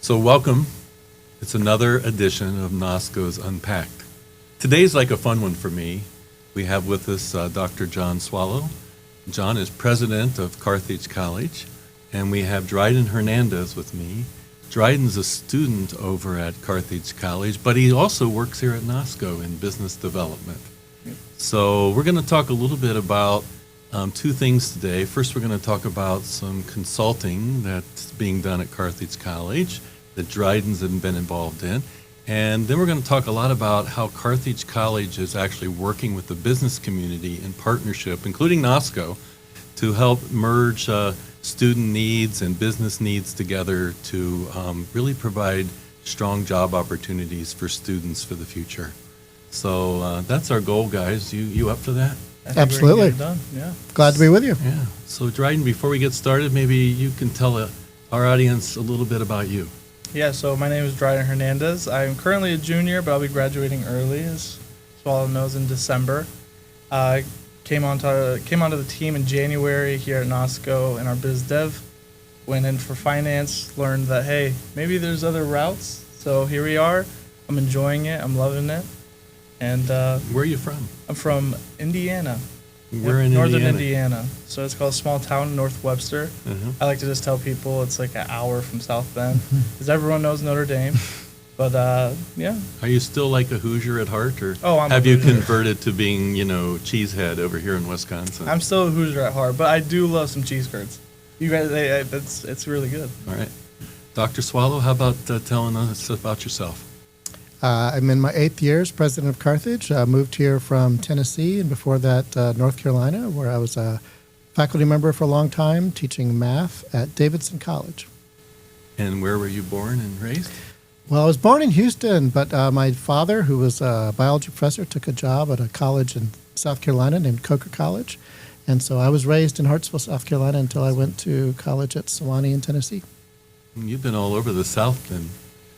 So welcome. It's another edition of Nosco's Unpacked. Today's like a fun one for me. We have with us Dr. John Swallow. John is president of Carthage College, and we have Driedyn Hernandez with me. Driedyn's a student over at Carthage College, but he also works here at Nosco in business development. So we're going to talk a little bit about two things today. First, we're going to talk about some consulting that's being done at Carthage College that Driedyn's been involved in. And then we're going to talk a lot about how Carthage College is actually working with the business community in partnership, including Nosco, to help merge student needs and business needs together to really provide strong job opportunities for students for the future. So that's our goal, guys. You up for that? Absolutely. Done. Yeah. Glad to be with you. Yeah. So Driedyn, before we get started, maybe you can tell our audience a little bit about you. Yeah, so my name is Driedyn Hernandez. I'm currently a junior, but I'll be graduating early, as Swallow knows, in December. I came onto the team in January here at Nosco in our biz dev. Went in for finance, learned that, hey, maybe there's other routes. So here we are. I'm enjoying it. I'm loving it. And Where are you from? I'm from Indiana. We're in Northern Indiana. Indiana. So it's called a small town, North Webster. Uh-huh. I like to just tell people it's like an hour from South Bend, because everyone knows Notre Dame. But yeah. Are you still like a Hoosier at heart, or I'm have a you Hoosier. converted to being, cheesehead over here in Wisconsin? I'm still a Hoosier at heart, but I do love some cheese curds. You guys, it's really good. All right. Dr. Swallow, how about telling us about yourself? I'm in my 8th year as president of Carthage. Moved here from Tennessee, and before that, North Carolina, where I was a faculty member for a long time, teaching math at Davidson College. And where were you born and raised? Well, I was born in Houston, but my father, who was a biology professor, took a job at a college in South Carolina named Coker College. And so I was raised in Hartsville, South Carolina, until I went to college at Sewanee in Tennessee. You've been all over the South then.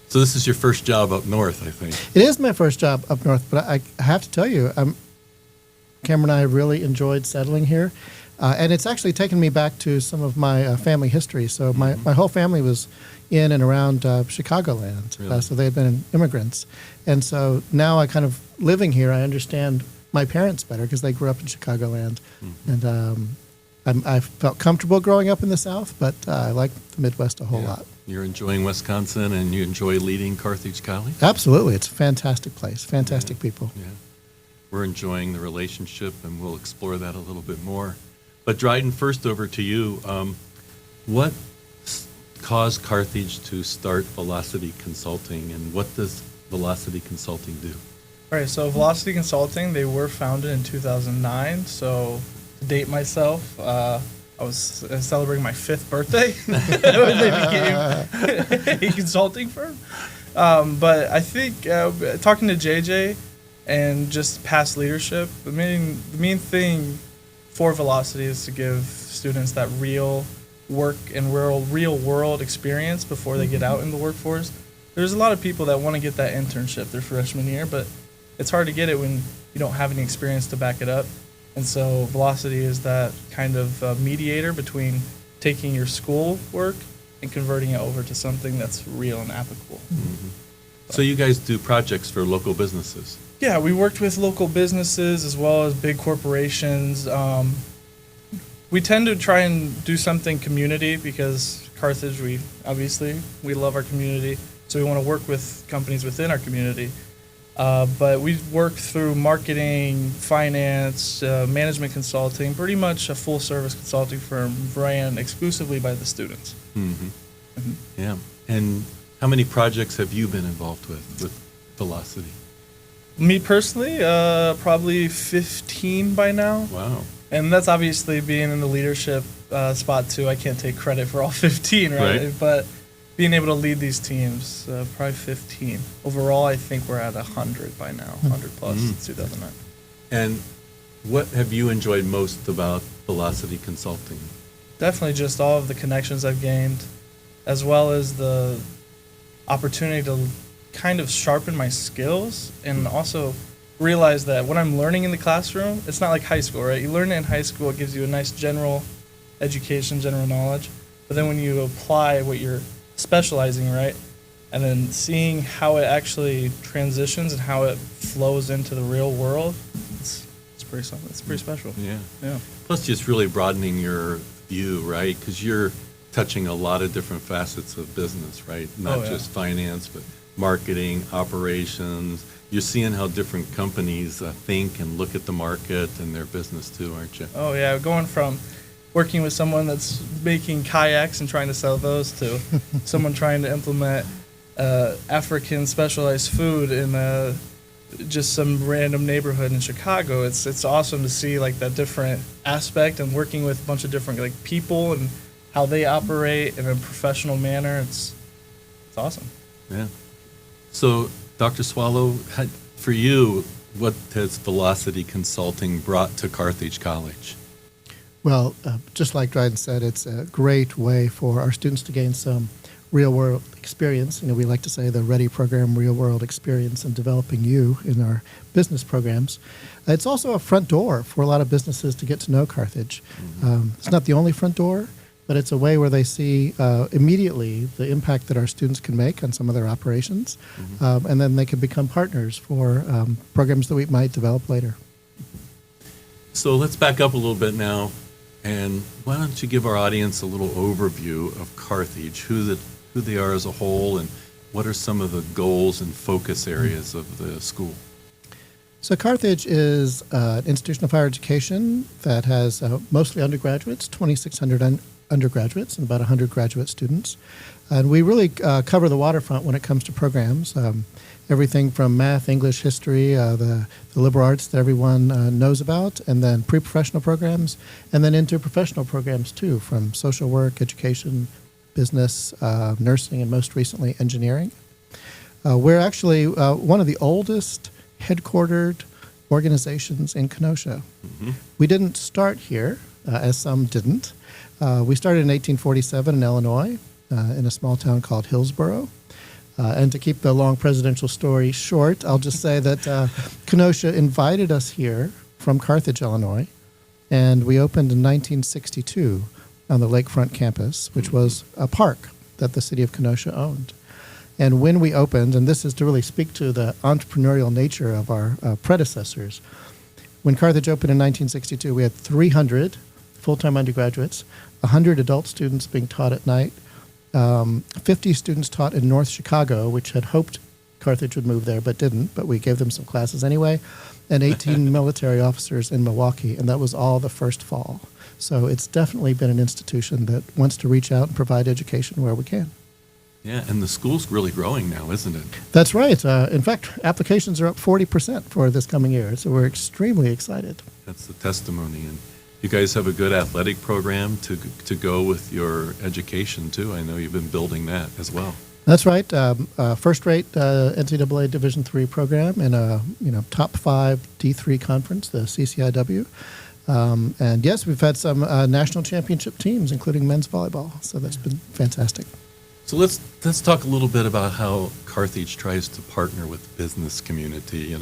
So this is your first job up north, I think. It is my first job up north, but I have to tell you, Cameron and I really enjoyed settling here. And it's actually taken me back to some of my family history. So my whole family was in and around Chicagoland. Really? So they had been immigrants. And so now I kind of living here, I understand my parents better because they grew up in Chicagoland. Mm-hmm. And I felt comfortable growing up in the South, but I like the Midwest a whole lot. You're enjoying Wisconsin, and you enjoy leading Carthage College? Absolutely. It's a fantastic place, fantastic people. Yeah. We're enjoying the relationship, and we'll explore that a little bit more. But Driedyn, first over to you. What caused Carthage to start Velocity Consulting, and what does Velocity Consulting do? All right, so Velocity Consulting, they were founded in 2009. So to date myself, I was celebrating my 5th birthday when they became a consulting firm. But I think talking to JJ and just past leadership, the main thing for Velocity is to give students that real work and real world experience before they get out in the workforce. There's a lot of people that want to get that internship their freshman year, but it's hard to get it when you don't have any experience to back it up. And so Velocity is that kind of mediator between taking your school work and converting it over to something that's real and applicable. Mm-hmm. So you guys do projects for local businesses? Yeah, we worked with local businesses as well as big corporations. We tend to try and do something community because Carthage, we love our community, so we want to work with companies within our community. But we work through marketing, finance, management consulting, pretty much a full-service consulting firm ran exclusively by the students. Mm-hmm. Mm-hmm. Yeah. And how many projects have you been involved with Velocity? Me personally, probably 15 by now. Wow. And that's obviously being in the leadership spot, too. I can't take credit for all 15, right? But being able to lead these teams, probably 15. Overall, I think we're at 100 by now, 100 plus since 2009. And what have you enjoyed most about Velocity Consulting? Definitely just all of the connections I've gained, as well as the opportunity to kind of sharpen my skills and also realize that what I'm learning in the classroom, it's not like high school, right? You learn it in high school, it gives you a nice general education, general knowledge. But then when you apply what you're specializing, right, and then seeing how it actually transitions and how it flows into the real world, it's pretty something. It's pretty special. Yeah. Yeah. Plus, just really broadening your view, right? Because you're touching a lot of different facets of business, right? Not just finance, but marketing, operations. You're seeing how different companies think and look at the market and their business too, aren't you? Oh yeah, going from working with someone that's making kayaks and trying to sell those to someone trying to implement African specialized food in just some random neighborhood in Chicago. It's awesome to see like that different aspect and working with a bunch of different like people and how they operate in a professional manner. It's awesome. Yeah. So, Dr. Swallow, for you, what has Velocity Consulting brought to Carthage College? Well, just like Driedyn said, it's a great way for our students to gain some real-world experience. We like to say the READY program, real-world experience in developing you in our business programs. It's also a front door for a lot of businesses to get to know Carthage. It's not the only front door, but it's a way where they see immediately the impact that our students can make on some of their operations, and then they can become partners for programs that we might develop later. So let's back up a little bit now, and why don't you give our audience a little overview of Carthage, who they are as a whole, and what are some of the goals and focus areas of the school? So Carthage is an institution of higher education that has mostly undergraduates, 2,600 undergraduates and about 100 graduate students. And we really cover the waterfront when it comes to programs. Everything from math, English, history, the liberal arts that everyone knows about, and then pre-professional programs, and then into professional programs too, from social work, education, business, nursing, and most recently engineering. We're actually one of the oldest headquartered organizations in Kenosha. We didn't start here, as some didn't. We started in 1847 in Illinois, in a small town called Hillsboro. And to keep the long presidential story short, I'll just say that Kenosha invited us here from Carthage, Illinois, and we opened in 1962 on the lakefront campus, which was a park that the city of Kenosha owned. And when we opened, and this is to really speak to the entrepreneurial nature of our predecessors, when Carthage opened in 1962, we had 300 full-time undergraduates, 100 adult students being taught at night, 50 students taught in North Chicago, which had hoped Carthage would move there but didn't, but we gave them some classes anyway, and 18 military officers in Milwaukee, and that was all the first fall. So it's definitely been an institution that wants to reach out and provide education where we can. Yeah, and the school's really growing now, isn't it? That's right. In fact, applications are up 40% for this coming year, so we're extremely excited. That's the testimony. And you guys have a good athletic program to go with your education, too. I know you've been building that as well. That's right. First-rate NCAA Division III program in a top 5 D3 conference, the CCIW. And yes, we've had some national championship teams, including men's volleyball. So that's been fantastic. So let's talk a little bit about how Carthage tries to partner with the business community.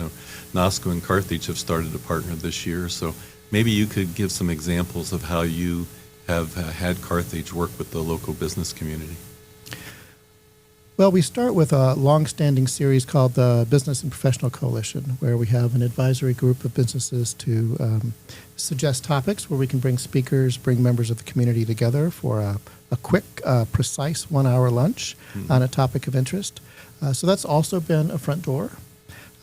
Nosco and Carthage have started to partner this year. So maybe you could give some examples of how you have had Carthage work with the local business community. Well, we start with a long-standing series called the Business and Professional Coalition, where we have an advisory group of businesses to suggest topics where we can bring speakers, bring members of the community together for a quick, precise 1-hour lunch on a topic of interest. So that's also been a front door.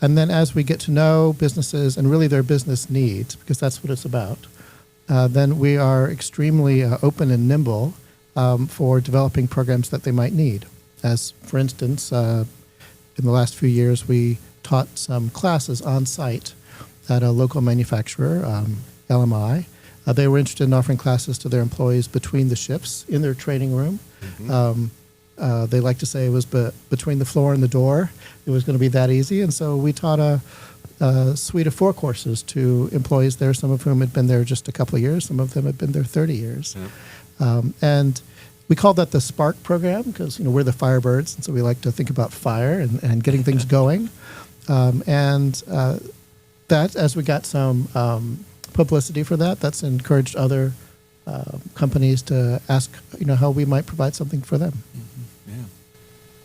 And then as we get to know businesses and really their business needs, because that's what it's about, then we are extremely open and nimble for developing programs that they might need. As, for instance, in the last few years, we taught some classes on site at a local manufacturer, LMI. They were interested in offering classes to their employees between the shifts in their training room. They like to say it was between the floor and the door. It was going to be that easy. And so we taught a suite of 4 courses to employees there, some of whom had been there just a couple of years. Some of them had been there 30 years. And we call that the Spark program because we're the Firebirds, and so we like to think about fire and getting things going. That, as we got some publicity for that, that's encouraged other companies to ask, how we might provide something for them. Yeah.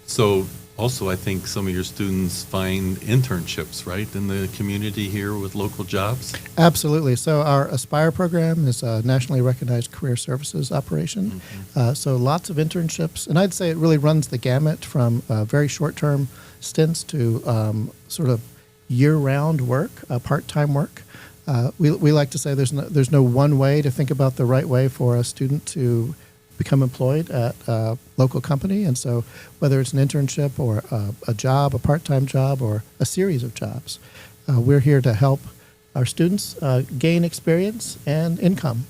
So also, I think some of your students find internships, right, in the community here with local jobs? Absolutely. So our Aspire program is a nationally recognized career services operation. So lots of internships, and I'd say it really runs the gamut from very short-term stints to sort of year-round work, part-time work. We like to say there's no one way to think about the right way for a student to become employed at a local company. And so whether it's an internship or a job, a part-time job, or a series of jobs, we're here to help our students gain experience and income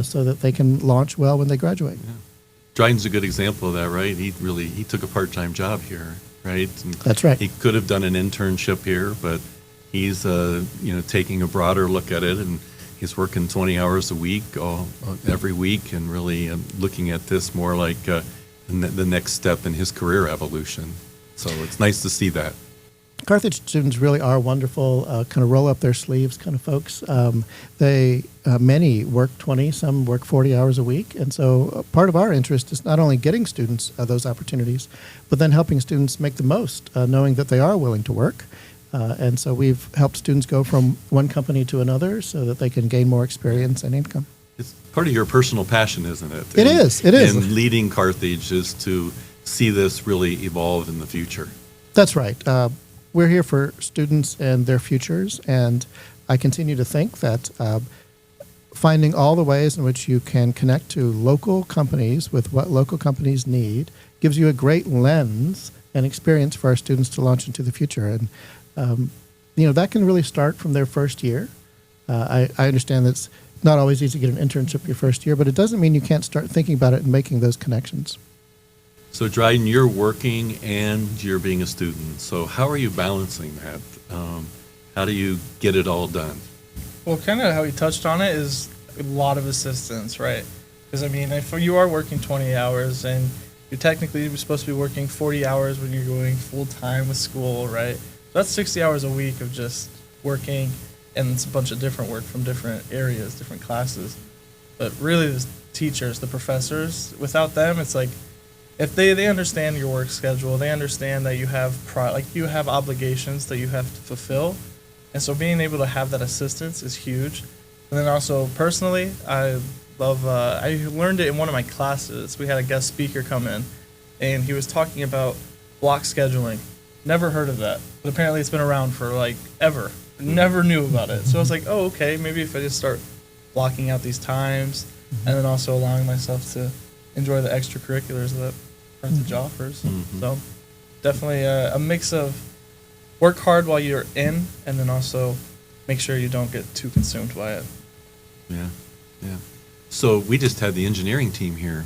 so that they can launch well when they graduate. Yeah. Driedyn's a good example of that, right? He took a part-time job here, right? And That's right. he could have done an internship here, but he's taking a broader look at it, and he's working 20 hours a week every week, and really looking at this more like the next step in his career evolution. So it's nice to see that. Carthage students really are wonderful, kind of roll up their sleeves kind of folks. Many work 20, some work 40 hours a week. And so part of our interest is not only getting students those opportunities, but then helping students make the most, knowing that they are willing to work. And so we've helped students go from one company to another so that they can gain more experience and income. It's part of your personal passion, isn't it? It is. And leading Carthage is to see this really evolve in the future. That's right. We're here for students and their futures, and I continue to think that finding all the ways in which you can connect to local companies with what local companies need gives you a great lens and experience for our students to launch into the future. And that can really start from their first year. I understand that it's not always easy to get an internship your first year, but it doesn't mean you can't start thinking about it and making those connections. So, Driedyn, you're working and you're being a student. So how are you balancing that? How do you get it all done? Well, kind of how he touched on it is a lot of assistance, right? Because, if you are working 20 hours and you're technically supposed to be working 40 hours when you're going full-time with school, right? So that's 60 hours a week of just working, and it's a bunch of different work from different areas, different classes. But really, the teachers, the professors, without them, it's like, if they understand your work schedule, they understand that you have you have obligations that you have to fulfill, and so being able to have that assistance is huge. And then also personally, I love. I learned it in one of my classes. We had a guest speaker come in, and he was talking about block scheduling. Never heard of that, but apparently it's been around for ever. Never knew about it. So I was like, oh, okay, maybe if I just start blocking out these times, and then also allowing myself to enjoy the extracurriculars that Carthage offers. So definitely a mix of work hard while you're in, and then also make sure you don't get too consumed by it. Yeah. So we just had the engineering team here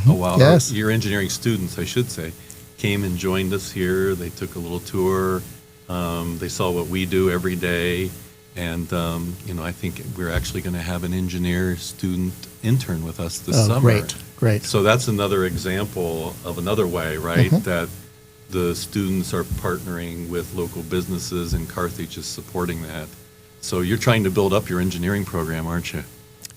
a while. Yes. Your engineering students, I should say, came and joined us here. They took a little tour. They saw what we do every day. And, I think we're actually going to have an engineer student intern with us this summer. Great. So that's another example of another way, right, that the students are partnering with local businesses, and Carthage is supporting that. So you're trying to build up your engineering program, aren't you?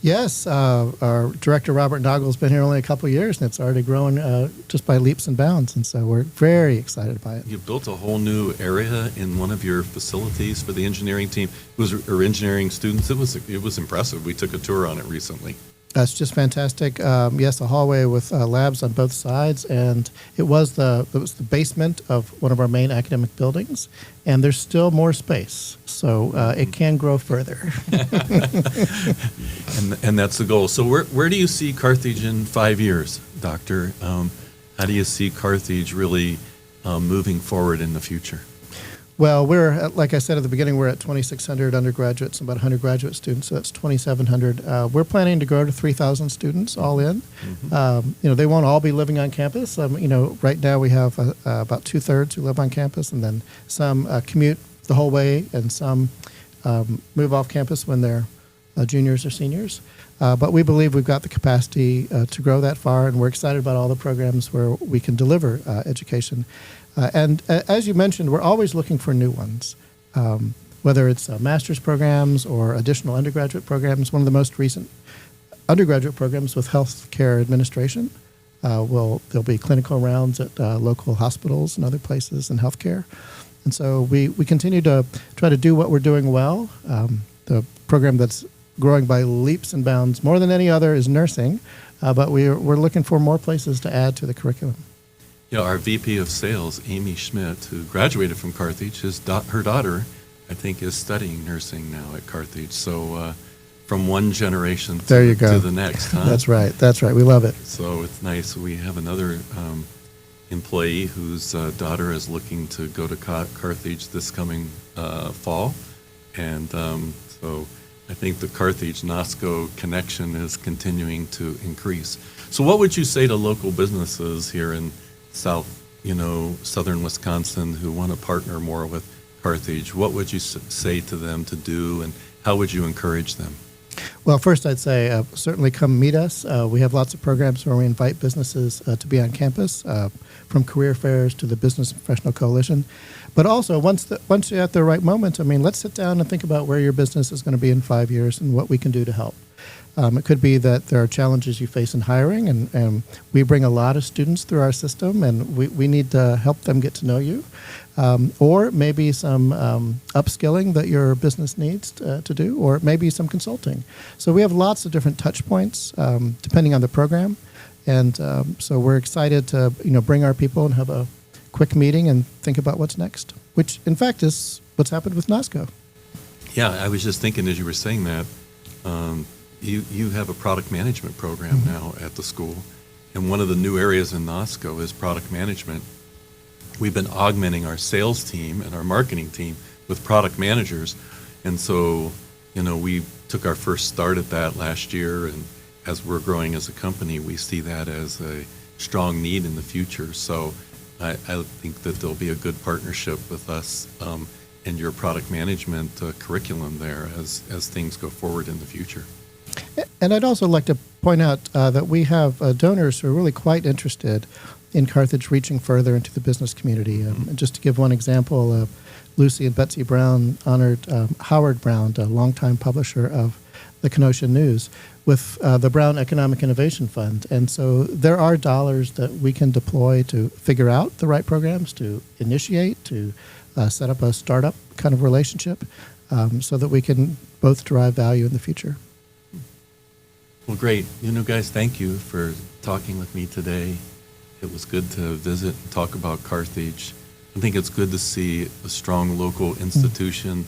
Yes, our director, Robert Doggle's been here only a couple of years, and it's already grown just by leaps and bounds, and so we're very excited by it. You built a whole new area in one of your facilities for the engineering team. Or engineering students. It was impressive. We took a tour on it recently. That's just fantastic. Yes, a hallway with labs on both sides, and it was the basement of one of our main academic buildings, and there's still more space, so it can grow further. And that's the goal. So where do you see Carthage in 5 years, Doctor? How do you see Carthage really moving forward in the future? Well, we're, like I said at the beginning, we're at 2,600 undergraduates and about 100 graduate students, so that's 2,700. We're planning to grow to 3,000 students all in. They won't all be living on campus. Right now we have about 2/3 who live on campus, and then some commute the whole way, and some move off campus when they're juniors or seniors. But we believe we've got the capacity to grow that far, and we're excited about all the programs where we can deliver education. And as you mentioned, we're always looking for new ones, whether it's master's programs or additional undergraduate programs. One of the most recent undergraduate programs with healthcare administration There'll be clinical rounds at local hospitals and other places in healthcare. And so we continue to try to do what we're doing well. The program that's growing by leaps and bounds more than any other is nursing, but we're looking for more places to add to the curriculum. Our VP of Sales, Amy Schmidt, who graduated from Carthage, her daughter, I think, is studying nursing now at Carthage. So from one generation There you go. to the next, huh? That's right. We love it. So it's nice. We have another employee whose daughter is looking to go to Carthage this coming fall. And so I think the Carthage Nosco connection is continuing to increase. So what would you say to local businesses here in southern Wisconsin who want to partner more with Carthage? What would you say to them to do, and how would you encourage them? Well, first I'd say certainly come meet us. We have lots of programs where we invite businesses to be on campus, from career fairs to the Business Professional Coalition. But also, once you're at the right moment, let's sit down and think about where your business is going to be in 5 years and what we can do to help. It could be that there are challenges you face in hiring, and we bring a lot of students through our system, and we need to help them get to know you. Or maybe some upskilling that your business needs to do, or maybe some consulting. So we have lots of different touch points depending on the program. And so we're excited to bring our people and have a quick meeting and think about what's next, which in fact is what's happened with Nosco. Yeah, I was just thinking as you were saying that, you have a product management program now at the school, and one of the new areas in Nosco is product management. We've been augmenting our sales team and our marketing team with product managers, and so we took our first start at that last year, and as we're growing as a company, we see that as a strong need in the future. So I think that there'll be a good partnership with us and your product management curriculum there as things go forward in the future. And I'd also like to point out that we have donors who are really quite interested in Carthage reaching further into the business community. And just to give one example, Lucy and Betsy Brown honored Howard Brown, a longtime publisher of the Kenosha News, with the Brown Economic Innovation Fund. And so there are dollars that we can deploy to figure out the right programs, to initiate, to set up a startup kind of relationship so that we can both derive value in the future. Well, great. Guys, thank you for talking with me today. It was good to visit and talk about Carthage. I think it's good to see a strong local institution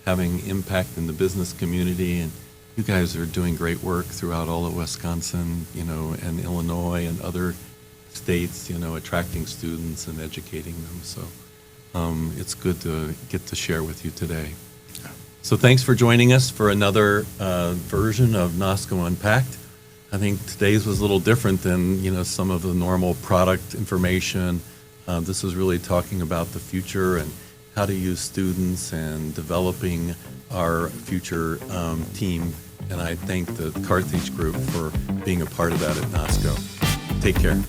having impact in the business community, and you guys are doing great work throughout all of Wisconsin, and Illinois and other states, attracting students and educating them. So it's good to get to share with you today. So thanks for joining us for another version of Nosco Unpacked. I think today's was a little different than some of the normal product information. This is really talking about the future and how to use students and developing our future team. And I thank the Carthage group for being a part of that at Nosco. Take care.